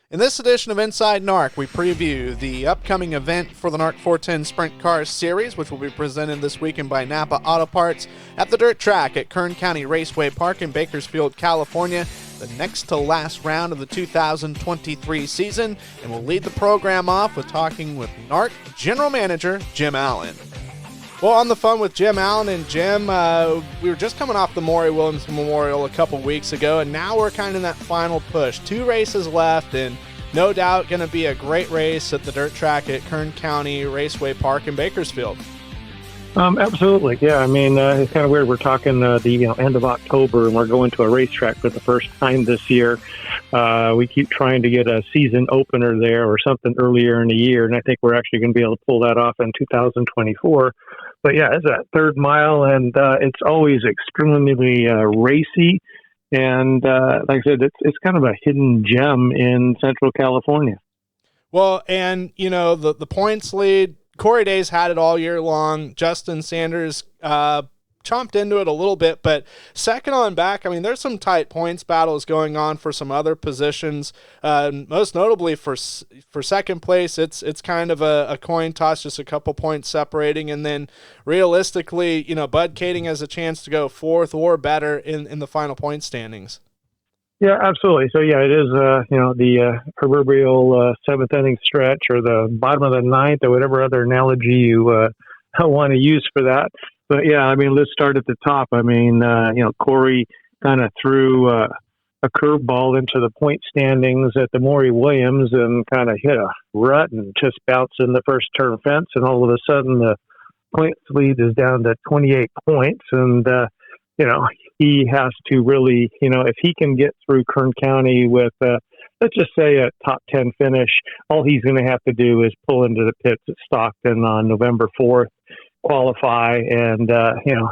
In this edition of Inside NARC, we preview the upcoming event for the NARC 410 Sprint Car Series, which will be presented this weekend by Napa Auto Parts at the dirt track at Kern County Raceway Park in Bakersfield, California, the next to last round of the 2023 season. And we'll lead the program off with talking with NARC General Manager Jim Allen. Well, on the phone with Jim Allen, and Jim, we were just coming off the Maury Williams Memorial a couple weeks ago, and now we're kind of in that final push. 2 races left, and no doubt going to be a great race at the dirt track at Kern County Raceway Park in Bakersfield. Absolutely, yeah. I mean, it's kind of weird. We're talking the end of October, and we're going to a racetrack for the first time this year. We keep trying to get a season opener there or something earlier in the year, and I think we're actually going to be able to pull that off in 2024. But yeah, it's that third mile, and it's always extremely racy. And like I said, it's kind of a hidden gem in Central California. Well, and, you know, the points lead, Corey Day's had it all year long. Justin Sanders chomped into it a little bit, but second on back, I mean, there's some tight points battles going on for some other positions. Most notably for second place, it's kind of a coin toss, just a couple points separating, and then realistically, you know, Bud Kaeding has a chance to go fourth or better in the final point standings. Yeah, absolutely. So yeah, it is the proverbial seventh inning stretch, or the bottom of the ninth, or whatever other analogy you want to use for that. But yeah, I mean, let's start at the top. I mean, Corey kind of threw a curveball into the point standings at the Maury Williams and kind of hit a rut and just bounced in the first turn fence. And all of a sudden, the points lead is down to 28 points. And, he has to really, if he can get through Kern County with, let's just say a top 10 finish, all he's going to have to do is pull into the pits at Stockton on November 4th. Qualify, and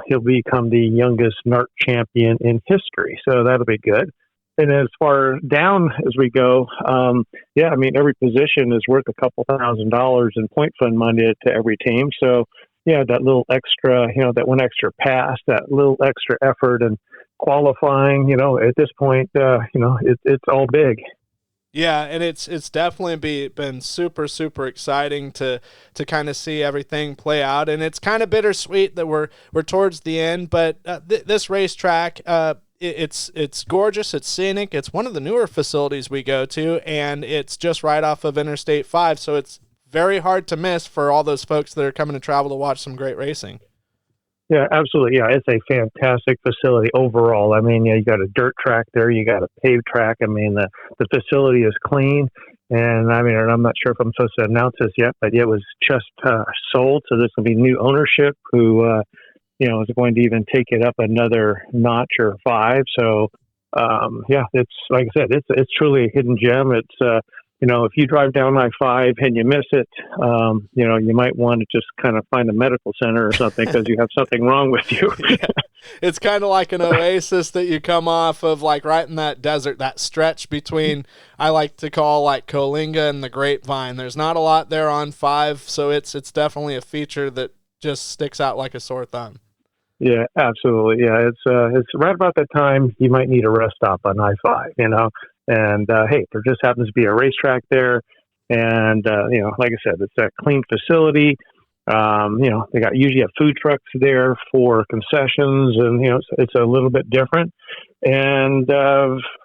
he'll become the youngest NARC champion in history, so that'll be good. And as far down as we go, every position is worth a couple $1,000s in point fund money to every team. So yeah, that little extra, that one extra pass, that little extra effort and qualifying, at this point, it's all big. Yeah, and it's definitely been super, super exciting to kind of see everything play out, and it's kind of bittersweet that we're towards the end. But this racetrack, it's gorgeous, it's scenic, it's one of the newer facilities we go to, and it's just right off of Interstate 5, so it's very hard to miss for all those folks that are coming to travel to watch some great racing. Yeah, absolutely. Yeah, it's a fantastic facility overall. I mean, you got a dirt track there, you got a paved track. I mean, the facility is clean. And I mean, I'm not sure if I'm supposed to announce this yet, but it was just sold. So there's going to be new ownership who, is going to even take it up another notch or 5. So, it's like I said, it's truly a hidden gem. It's, if you drive down I-5 and you miss it, you might want to just kind of find a medical center or something because you have something wrong with you. Yeah. It's kind of like an oasis that you come off of, like right in that desert, that stretch between, I like to call like Coalinga and the Grapevine. There's not a lot there on 5, so it's definitely a feature that just sticks out like a sore thumb. Yeah, absolutely. Yeah, it's right about that time you might need a rest stop on I-5, And, hey, there just happens to be a racetrack there. And, like I said, it's a clean facility. They usually have food trucks there for concessions, and, it's a little bit different. And,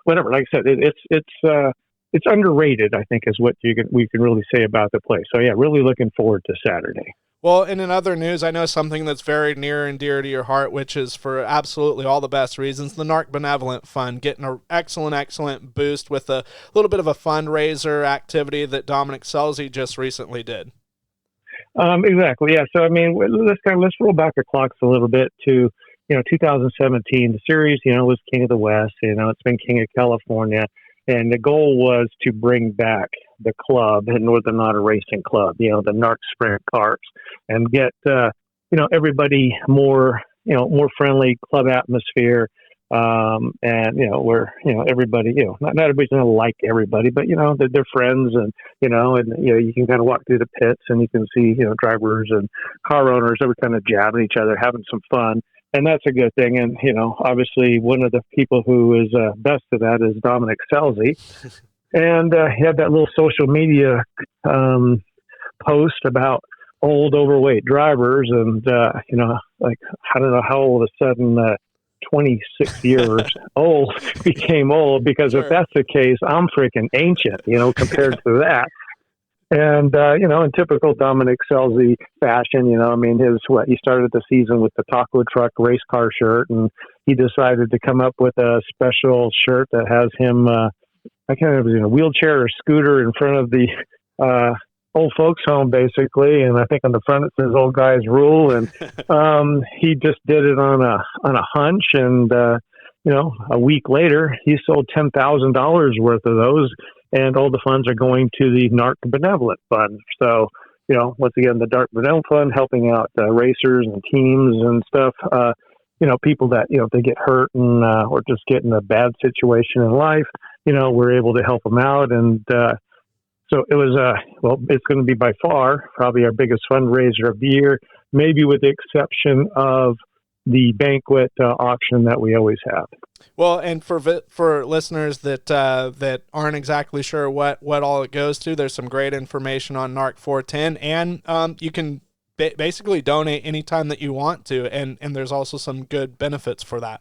whatever, like I said, it's underrated, I think, is what we can really say about the place. So, yeah, really looking forward to Saturday. Well, and in other news, I know something that's very near and dear to your heart, which is for absolutely all the best reasons, the NARC Benevolent Fund getting an excellent boost with a little bit of a fundraiser activity that Dominic Scelzi just recently did. Exactly, yeah. So, I mean, let's roll back the clocks a little bit to, 2017. The series, was King of the West. It's been King of California. And the goal was to bring back the club, the Northern Auto Racing Club, the NARC Sprint Cars, and get, everybody more friendly club atmosphere. And, where, everybody, not everybody's going to like everybody, but, they're friends, and, you can kind of walk through the pits and you can see, drivers and car owners that were kind of jabbing each other, having some fun. And that's a good thing. And, obviously one of the people who is best at that is Dominic Scelzi. And he had that little social media post about old overweight drivers, and like, I don't know how all of a sudden 26 years old became old, because Sure. if that's the case, I'm freaking ancient, compared to that. And in typical Dominic Scelzi fashion, I mean, he started the season with the taco truck race car shirt, and he decided to come up with a special shirt that has him, I can't remember, in a wheelchair or scooter in front of the old folks home, basically. And I think on the front it says "Old Guys Rule." And he just did it on a hunch. And a week later, he sold $10,000 worth of those, and all the funds are going to the NARC Benevolent Fund. So, once again, the NARC Benevolent Fund helping out racers and teams and stuff. People that if they get hurt and or just get in a bad situation in life, we're able to help them out. And so it was, it's going to be by far probably our biggest fundraiser of the year, maybe with the exception of the banquet auction that we always have. Well, and for listeners that aren't exactly sure what all it goes to, there's some great information on NARC 410, and you can basically donate anytime that you want to, and there's also some good benefits for that.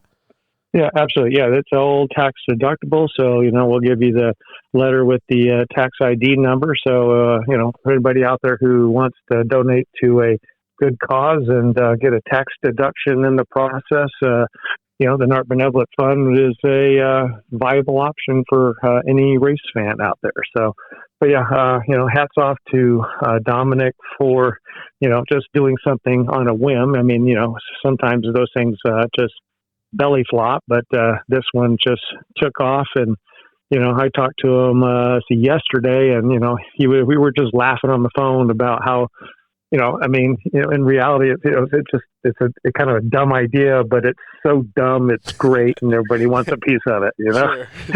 Yeah, absolutely. Yeah, that's all tax deductible. So, we'll give you the letter with the tax ID number. So, for anybody out there who wants to donate to a good cause and get a tax deduction in the process, the NARC Benevolent Fund is a viable option for any race fan out there. So, but yeah, hats off to Dominic for, just doing something on a whim. I mean, sometimes those things just belly flop, but this one just took off. And I talked to him yesterday, and we were just laughing on the phone about how in reality it's a kind of a dumb idea, but it's so dumb it's great, and everybody wants a piece of it.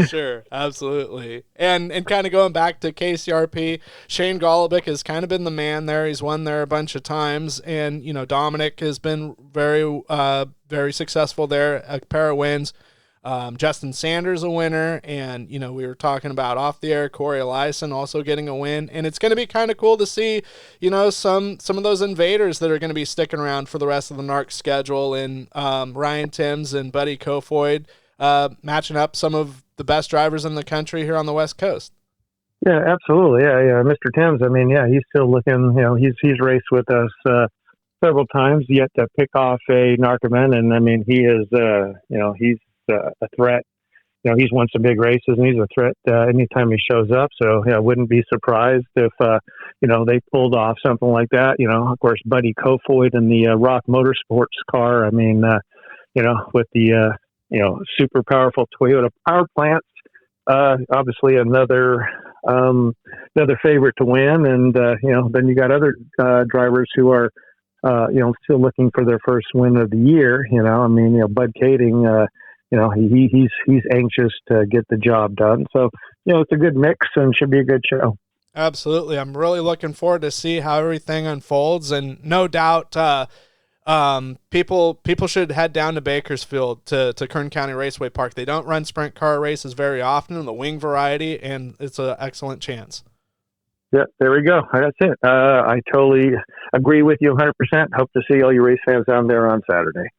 Sure, absolutely. And kind of going back to KCRP, Shane Golobic has kind of been the man there. He's won there a bunch of times, and Dominic has been very successful there, a pair of wins. Justin Sanders a winner, and we were talking about off the air Corey Eliason also getting a win, and it's going to be kind of cool to see some of those invaders that are going to be sticking around for the rest of the NARC schedule, and Ryan Timms and Buddy Kofoid matching up some of the best drivers in the country here on the West Coast. Yeah, absolutely. Yeah. Mr. Timms, I mean, yeah, he's still looking. He's raced with us several times yet to pick off a NARC event, and I mean, he is he's a threat. He's won some big races, and he's a threat anytime he shows up. So I wouldn't be surprised if they pulled off something like that. Of course, Buddy Kofoid in the Rock Motorsports car. I mean, with the super powerful Toyota power plants, obviously another favorite to win. And then you got other drivers who are still looking for their first win of the year. Bud Kaeding. He's anxious to get the job done. So, it's a good mix and should be a good show. Absolutely. I'm really looking forward to see how everything unfolds, and no doubt people should head down to Bakersfield to Kern County Raceway Park. They don't run sprint car races very often in the wing variety, and it's an excellent chance. Yeah, there we go. That's it. I totally agree with you 100%. Hope to see all your race fans down there on Saturday.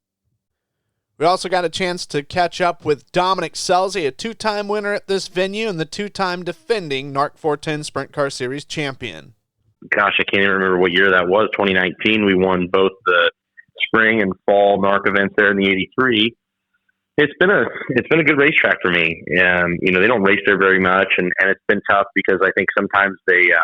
We also got a chance to catch up with Dominic Scelzi, a two-time winner at this venue and the two-time defending NARC 410 Sprint Car Series champion. Gosh, I can't even remember what year that was. 2019, we won both the spring and fall NARC events there in the 83. It's been a good racetrack for me. They don't race there very much, and it's been tough because I think sometimes they're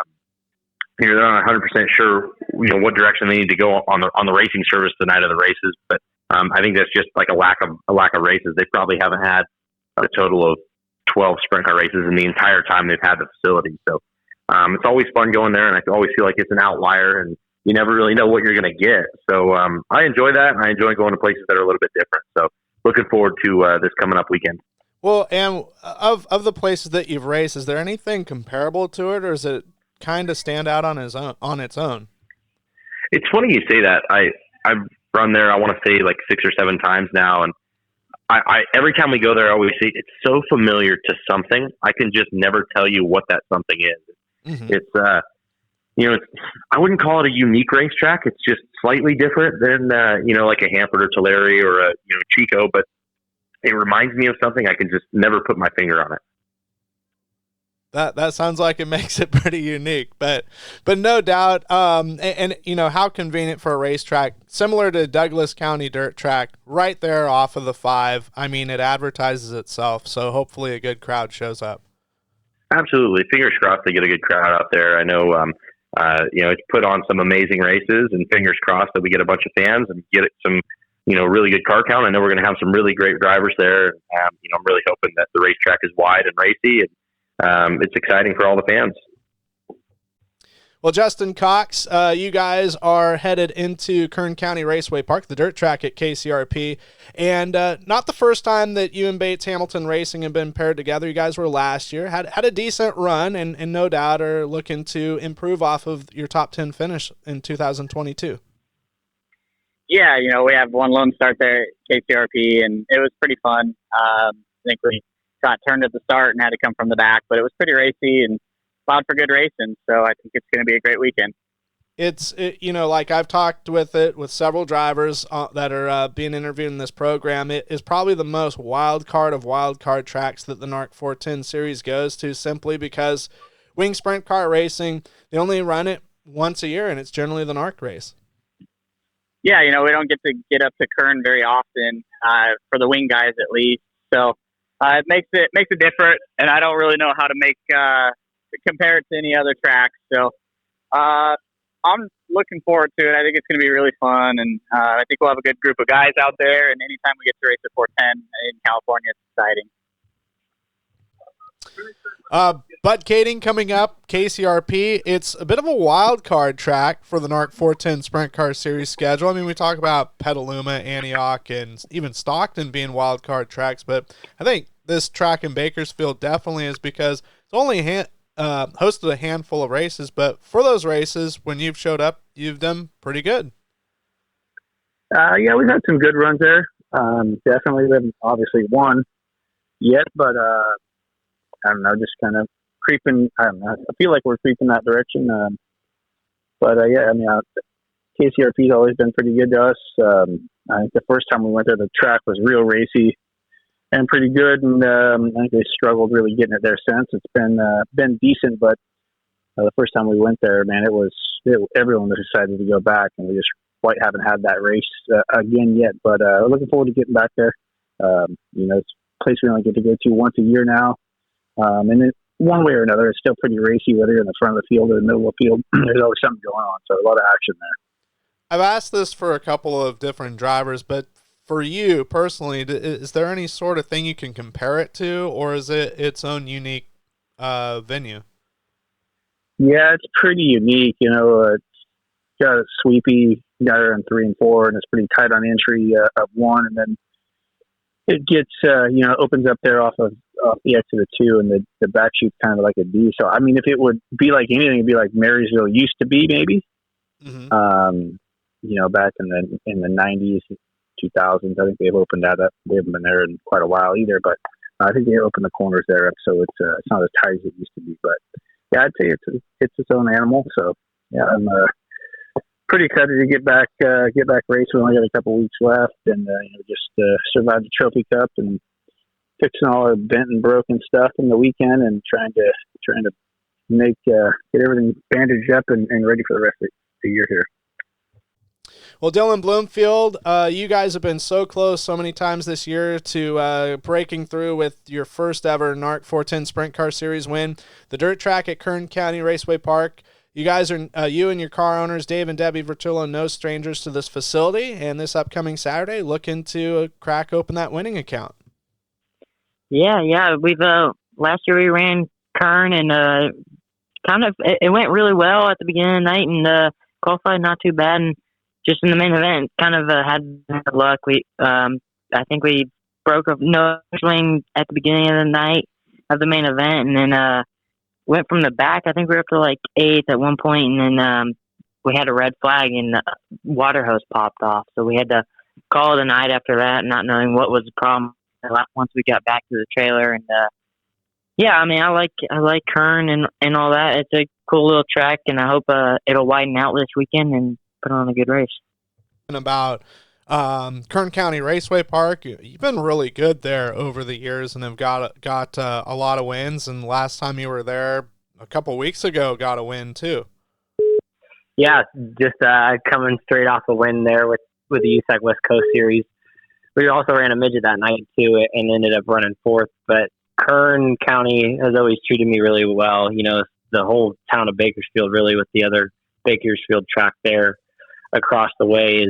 not 100% sure what direction they need to go on the racing service the night of the races, but I think that's just like a lack of races. They probably haven't had a total of 12 sprint car races in the entire time they've had the facility. So it's always fun going there, and I always feel like it's an outlier, and you never really know what you're going to get. So I enjoy that, and I enjoy going to places that are a little bit different. So looking forward to this coming up weekend. Well, and of the places that you've raced, is there anything comparable to it, or does it kind of stand out on its own? It's funny you say that. I've run there, I want to say like 6 or 7 times now, and I every time we go there, I always say it's so familiar to something. I can just never tell you what that something is. Mm-hmm. It's I wouldn't call it a unique racetrack. It's just slightly different than like a Hanford or Tulare or a Chico, but it reminds me of something. I can just never put my finger on it. That sounds like it makes it pretty unique, but no doubt. And how convenient for a racetrack similar to Douglas County Dirt Track, right there off of the 5. I mean, it advertises itself, so hopefully a good crowd shows up. Absolutely, fingers crossed they get a good crowd out there. I know, it's put on some amazing races, and fingers crossed that we get a bunch of fans and get some really good car count. I know we're going to have some really great drivers there. I'm really hoping that the racetrack is wide and racy, and it's exciting for all the fans. Well, Justyn Cox, you guys are headed into Kern County Raceway Park, the dirt track at KCRP, and not the first time that you and Bates Hamilton Racing have been paired together. You guys were last year, had a decent run, and no doubt are looking to improve off of your top 10 finish in 2022. Yeah, we have one lone start there at KCRP, and it was pretty fun. I think we got turned at the start and had to come from the back, but it was pretty racy and allowed for good racing, so I think it's going to be a great weekend. It's like I've talked with several drivers that are being interviewed in this program. It is probably the most wild card of wild card tracks that the NARC 410 series goes to, simply because wing sprint car racing, they only run it once a year, and it's generally the NARC race. Yeah, we don't get to get up to Kern very often, for the wing guys at least, so it makes it different, and I don't really know how to compare it to any other track. So I'm looking forward to it. I think it's going to be really fun, and I think we'll have a good group of guys out there, and anytime we get to race at 410 in California, it's exciting. But Kaeding coming up, KCRP, it's a bit of a wild card track for the NARC 410 Sprint Car Series schedule. I mean, we talk about Petaluma, Antioch, and even Stockton being wild card tracks, but I think this track in Bakersfield definitely is, because it's only hosted a handful of races, but for those races, when you've showed up, you've done pretty good. Yeah, we've had some good runs there. Definitely haven't obviously won yet, but I don't know, just kind of creeping. I don't know. I feel like we're creeping that direction. Yeah, I mean, KCRP's always been pretty good to us. I think the first time we went there, the track was real racy and pretty good, and I think they struggled really getting it there since. It's been decent, but the first time we went there, man, everyone was excited to go back, and we just quite haven't had that race again yet. But looking forward to getting back there. It's a place we only get to go to once a year now. And then one way or another, it's still pretty racy, whether you're in the front of the field or the middle of the field. There's always something going on, so a lot of action there. I've asked this for a couple of different drivers, but for you personally, is there any sort of thing you can compare it to, or is it its own unique venue? Yeah, it's pretty unique. It's got a sweepy, got it on 3 and 4, and it's pretty tight on entry of 1, and then it gets opens up there off the exit of 2, and the back chute's kind of like a D. So I mean, if it would be like anything, it'd be like Marysville used to be, maybe. Mm-hmm. Back in the 90s, 2000s, I think they've opened that up. We haven't been there in quite a while either, but I think they opened the corners there up, so it's not as tight as it used to be. But yeah, I'd say it's its own animal. So yeah, I'm pretty excited to get back racing. We only got a couple weeks left, and just survive the Trophy Cup and fixing all our bent and broken stuff in the weekend, and trying to make get everything bandaged up and ready for the rest of the year here. Well, Dylan Bloomfield, you guys have been so close so many times this year to breaking through with your first ever NARC 410 Sprint Car Series win, the dirt track at Kern County Raceway Park. You guys are, you and your car owners, Dave and Debbie Vertullo, no strangers to this facility, and this upcoming Saturday, looking to crack open that winning account. Yeah. We've last year we ran Kern, and it went really well at the beginning of the night, and qualified not too bad, and just in the main event, kind of had bad luck. I think we broke a nose ring at the beginning of the night of the main event, and then went from the back. I think we were up to like 8th at one point, and then we had a red flag, and the water hose popped off. So we had to call it a night after that, not knowing what was the problem once we got back to the trailer. And yeah, I mean, I like Kern and all that. It's a cool little track, and I hope it'll widen out this weekend and put on a good race. About Kern County Raceway Park, you've been really good there over the years and have got a lot of wins. And last time you were there a couple weeks ago, got a win too. Yeah, just coming straight off a win there with the USAC West Coast Series. We also ran a midget that night too, and ended up running fourth. But Kern County has always treated me really well. You know, the whole town of Bakersfield, really, with the other Bakersfield track there across the way,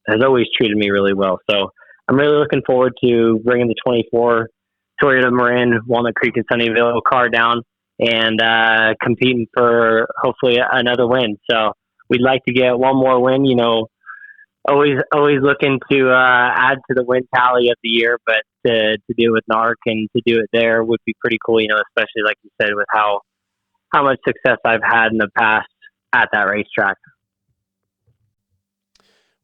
has always treated me really well. So I'm really looking forward to bringing the 24 Toyota Marin Walnut Creek and Sunnyvale car down and competing for hopefully another win. So we'd like to get one more win. You know, always looking to add to the win tally of the year, but to do it with NARC and to do it there would be pretty cool. You know, especially like you said, with how much success I've had in the past at that racetrack.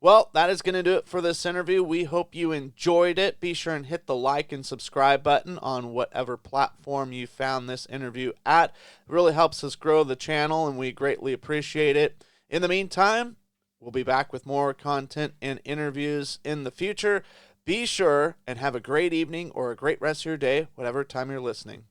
Well, that is going to do it for this interview. We hope you enjoyed it. Be sure and hit the like and subscribe button on whatever platform you found this interview at. It really helps us grow the channel, and we greatly appreciate it. In the meantime, we'll be back with more content and interviews in the future. Be sure and have a great evening or a great rest of your day, whatever time you're listening.